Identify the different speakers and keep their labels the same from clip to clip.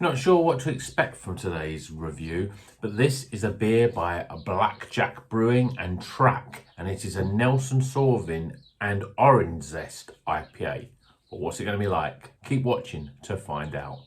Speaker 1: Not sure what to expect from today's review, but this is a beer by Blackjack Brewing and Track, and it is a Nelson Sauvin and Orange Zest IPA. But what's it going to be like? Keep watching to find out.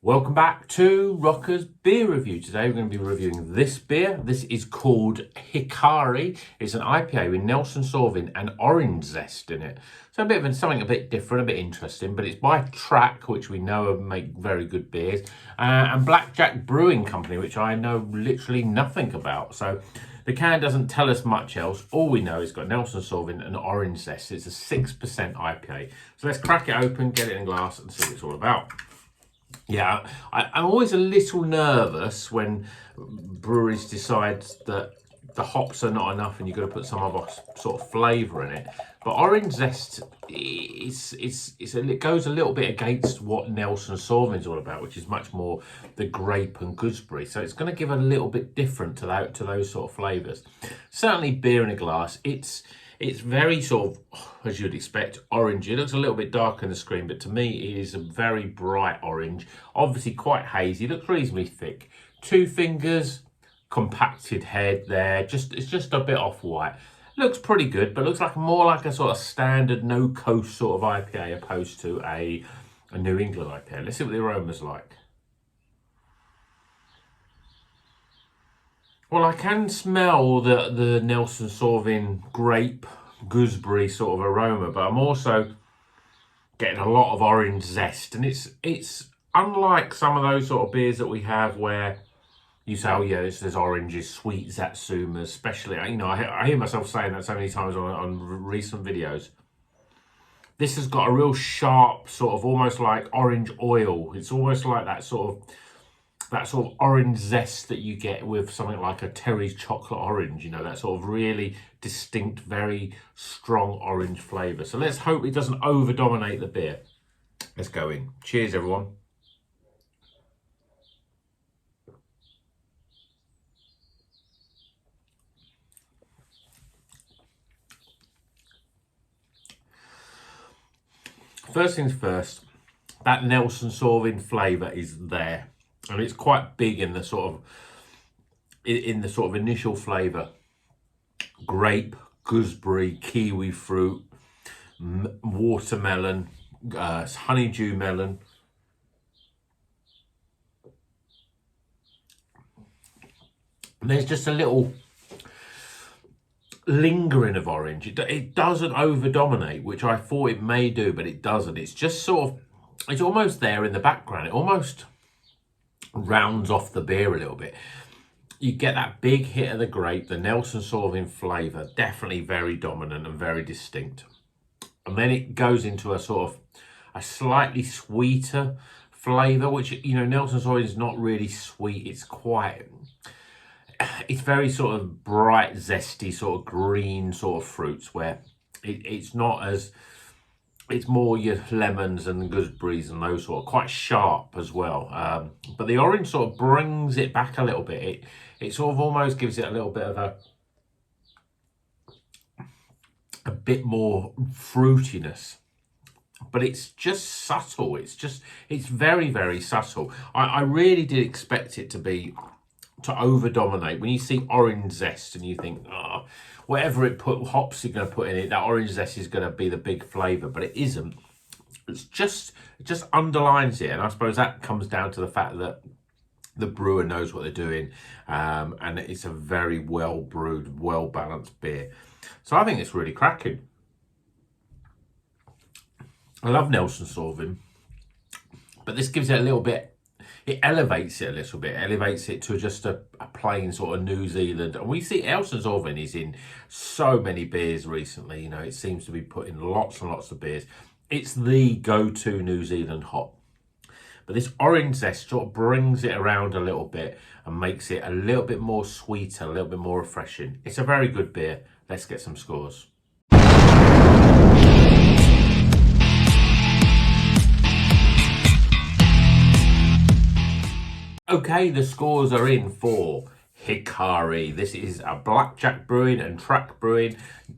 Speaker 1: Welcome back to Rocker's Beer Review. Today we're going to be reviewing this beer. This is called Hikari. It's an IPA with Nelson Sauvin and orange zest in it. So a bit of something a bit different, a bit interesting, but it's by Track, which we know make very good beers, and Blackjack Brewing Company, which I know literally nothing about. So the can doesn't tell us much else. All we know is it's got Nelson Sauvin and orange zest. It's a 6% IPA. So let's crack it open, get it in a glass and see what it's all about. Yeah, I'm always a little nervous when breweries decide that the hops are not enough and you've got to put some other sort of flavour in it. But orange zest, it goes a little bit against what Nelson Sauvin's all about, which is much more the grape and gooseberry. So it's going to give a little bit different to those sort of flavours. Certainly beer in a glass. It's very sort of, as you'd expect, orange. It looks a little bit darker in the screen, but to me it is a very bright orange. Obviously quite hazy, looks reasonably thick. 2 fingers, compacted head there. It's just a bit off-white. Looks pretty good, but looks like more like a sort of standard no-coast sort of IPA opposed to a New England IPA. Let's see what the aroma's like. Well, I can smell the Nelson Sauvin grape, gooseberry sort of aroma, but I'm also getting a lot of orange zest. And it's unlike some of those sort of beers that we have where you say, oh yeah, there's oranges, sweet Zatsumas, especially, you know, I hear myself saying that so many times on recent videos. This has got a real sharp sort of almost like orange oil. It's almost like that sort of orange zest that you get with something like a Terry's chocolate orange, you know, that sort of really distinct, very strong orange flavour. So let's hope it doesn't over-dominate the beer. Let's go in. Cheers, everyone. First things first, that Nelson Sauvin flavour is there. And it's quite big in the sort of initial flavour. Grape, gooseberry, kiwi fruit, watermelon, honeydew melon. And there's just a little lingering of orange. It doesn't over-dominate, which I thought it may do, but it doesn't. It's just sort of, it's almost there in the background. It almost rounds off the beer a little bit. You get that big hit of the grape, the Nelson Sauvin flavour, definitely very dominant and very distinct. And then it goes into a sort of a slightly sweeter flavour, which, you know, Nelson Sauvin is not really sweet. It's very sort of bright, zesty, sort of green sort of fruits, where it's not as, it's more your lemons and gooseberries and those sort of quite sharp as well. But the orange sort of brings it back a little bit. It sort of almost gives it a little bit of a bit more fruitiness. But it's just subtle. It's very, very subtle. I really did expect it to over-dominate. When you see orange zest and you think, oh, whatever hops you're going to put in it, that orange zest is going to be the big flavour, but it isn't. It just underlines it, and I suppose that comes down to the fact that the brewer knows what they're doing, and it's a very well brewed, well balanced beer. So I think it's really cracking. I love Nelson Sauvin, but this gives it a little bit. It elevates it a little bit, elevates it to just a plain sort of New Zealand. And we see Nelson Sauvin is in so many beers recently. You know, it seems to be put in lots and lots of beers. It's the go-to New Zealand hop. But this orange zest sort of brings it around a little bit and makes it a little bit more sweeter, a little bit more refreshing. It's a very good beer. Let's get some scores. Okay, the scores are in for Hikari. This is a Blackjack Brewing and Track Brewing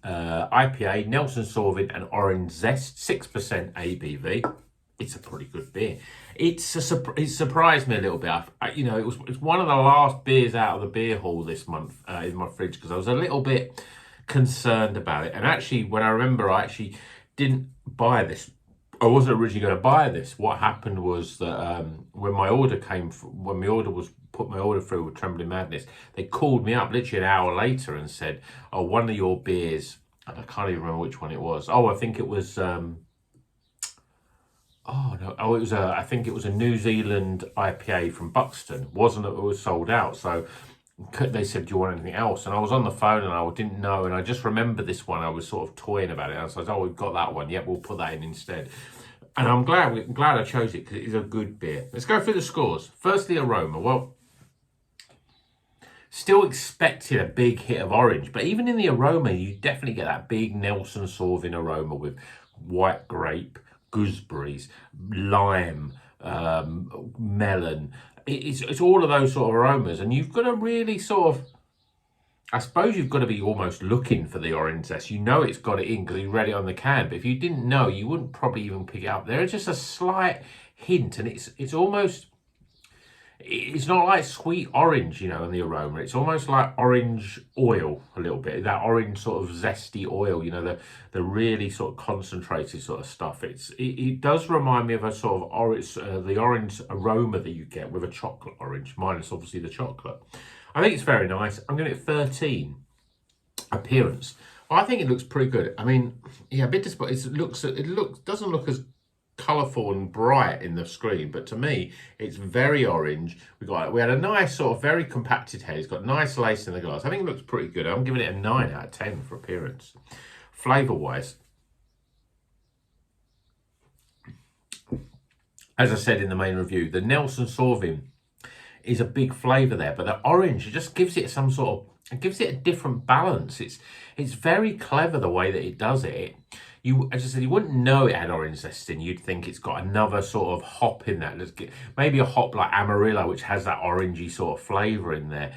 Speaker 1: IPA, Nelson Sauvin and Orange Zest, 6% ABV. It's a pretty good beer. It surprised me a little bit. It's one of the last beers out of the beer hall this month in my fridge because I was a little bit concerned about it. And actually, when I actually didn't buy this. I wasn't originally going to buy this. What happened was that when my order put my order through with Trembling Madness, they called me up literally an hour later and said, "Oh, one of your beers," and I can't even remember which one it was. Oh, I think it was. I think it was a New Zealand IPA from Buxton. It was sold out, so they said, "Do you want anything else?" And I was on the phone and I didn't know, and I just remember this one. I was sort of toying about it. And I said, "Oh, we've got that one. Yep, we'll put that in instead." And I'm glad I chose it because it is a good beer. Let's go through the scores. Firstly, aroma. Well, still expected a big hit of orange, but even in the aroma, you definitely get that big Nelson Sauvin aroma with white grape, gooseberries, lime, melon. It's all of those sort of aromas, and you've got to really sort of, I suppose you've got to be almost looking for the orange zest. You know it's got it in because you read it on the can, but if you didn't know, you wouldn't probably even pick it up. There is just a slight hint, and it's almost, it's not like sweet orange, in the aroma. It's almost like orange oil a little bit, that orange sort of zesty oil, the really sort of concentrated sort of stuff. It does remind me of a sort of orange, the orange aroma that you get with a chocolate orange, minus obviously the chocolate. I think it's very nice. I'm going to get 13. Appearance. Well, I think it looks pretty good. I mean, yeah, a bit disappointed. Doesn't look as colourful and bright in the screen, but to me, it's very orange. We had a nice sort of very compacted head. It's got nice lace in the glass. I think it looks pretty good. I'm giving it a 9 out of 10 for appearance. Flavour-wise, as I said in the main review, the Nelson Sauvin is a big flavour there, but the orange, it just gives it it gives it a different balance. It's very clever the way that it does it. As I said, you wouldn't know it had orange zest in. You'd think it's got another sort of hop in that. Maybe a hop like Amarillo, which has that orangey sort of flavour in there.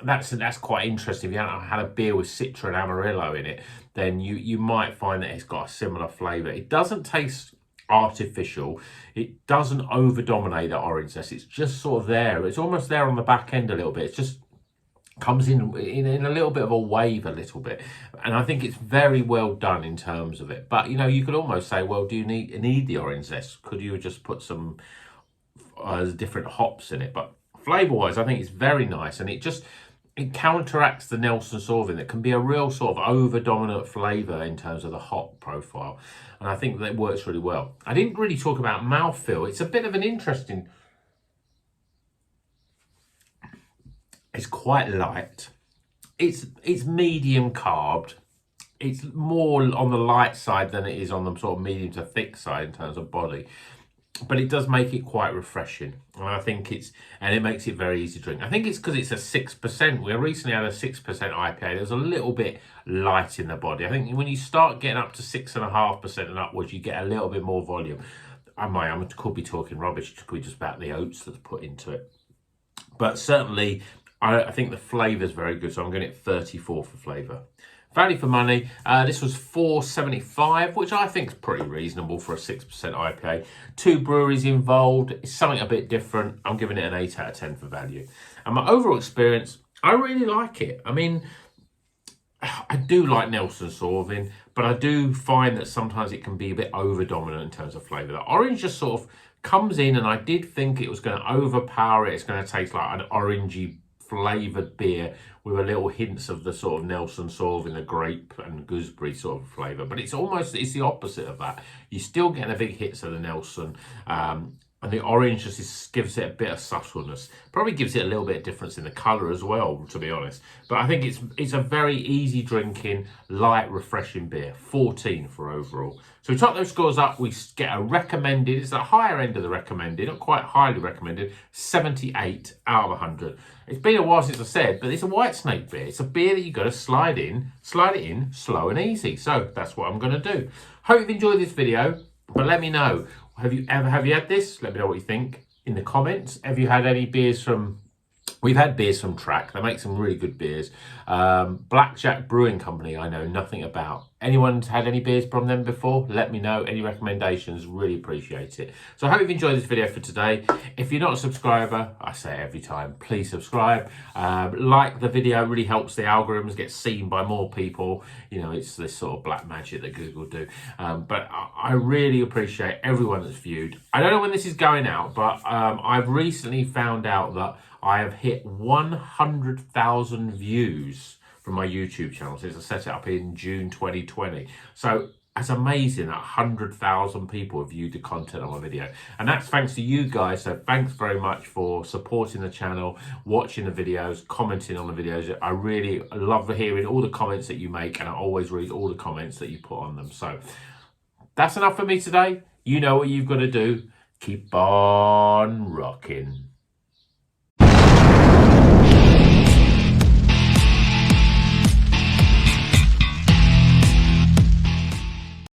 Speaker 1: That's quite interesting. If you haven't had a beer with Citra and Amarillo in it, then you might find that it's got a similar flavour. It doesn't taste artificial. It doesn't over dominate that orange zest. It's just sort of there. It's almost there on the back end a little bit. It just comes in a little bit of a wave a little bit, and I think it's very well done in terms of it. But you could almost say, well, do you need the orange zest? Could you just put some different hops in it? But flavour wise, I think it's very nice, and it counteracts the Nelson Sauvin that can be a real sort of over dominant flavour in terms of the hop profile, and I think that works really well. I didn't really talk about mouthfeel. It's a bit of an interesting. It's quite light. It's medium carbed. It's more on the light side than it is on the sort of medium to thick side in terms of body. But it does make it quite refreshing. And I think it makes it very easy to drink. I think it's because it's a 6%. We recently had a 6% IPA. There's a little bit light in the body. I think when you start getting up to 6.5% and upwards, you get a little bit more volume. I could be talking rubbish. It could be just about the oats that's put into it. But certainly, I think the flavour is very good, so I'm going to get 34 for flavour. Value for money, this was $4.75, which I think is pretty reasonable for a 6% IPA. 2 breweries involved, it's something a bit different. I'm giving it an 8 out of 10 for value. And my overall experience, I really like it. I mean, I do like Nelson Sauvin, but I do find that sometimes it can be a bit over-dominant in terms of flavour. The orange just sort of comes in, and I did think it was going to overpower it. It's going to taste like an orangey flavoured beer with a little hints of the sort of Nelson Sauvin, the grape and gooseberry sort of flavour. But it's the opposite of that. You're still getting a big hits of the Nelson, and the orange just gives it a bit of subtleness. Probably gives it a little bit of difference in the colour as well, to be honest. But I think it's a very easy drinking, light, refreshing beer. 14 for overall. So we top those scores up, we get a recommended, it's the higher end of the recommended, not quite highly recommended, 78 out of 100. It's been a while since I said, but it's a White Snake beer. It's a beer that you've got to slide it in, slow and easy. So that's what I'm going to do. Hope you've enjoyed this video, but let me know. Have you had this? Let me know what you think in the comments. Have you had any beers from We've had beers from Track. They make some really good beers. Blackjack Brewing Company, I know nothing about. Anyone's had any beers from them before? Let me know. Any recommendations? Really appreciate it. So I hope you've enjoyed this video for today. If you're not a subscriber, I say it every time, please subscribe. Like the video, it really helps the algorithms get seen by more people. You know, it's this sort of black magic that Google do. But I really appreciate everyone that's viewed. I don't know when this is going out, but I've recently found out that I have hit 100,000 views from my YouTube channel since I set it up in June 2020. So that's amazing that 100,000 people have viewed the content on my video. And that's thanks to you guys. So thanks very much for supporting the channel, watching the videos, commenting on the videos. I really love hearing all the comments that you make, and I always read all the comments that you put on them. So that's enough for me today. You know what you've got to do. Keep on rocking.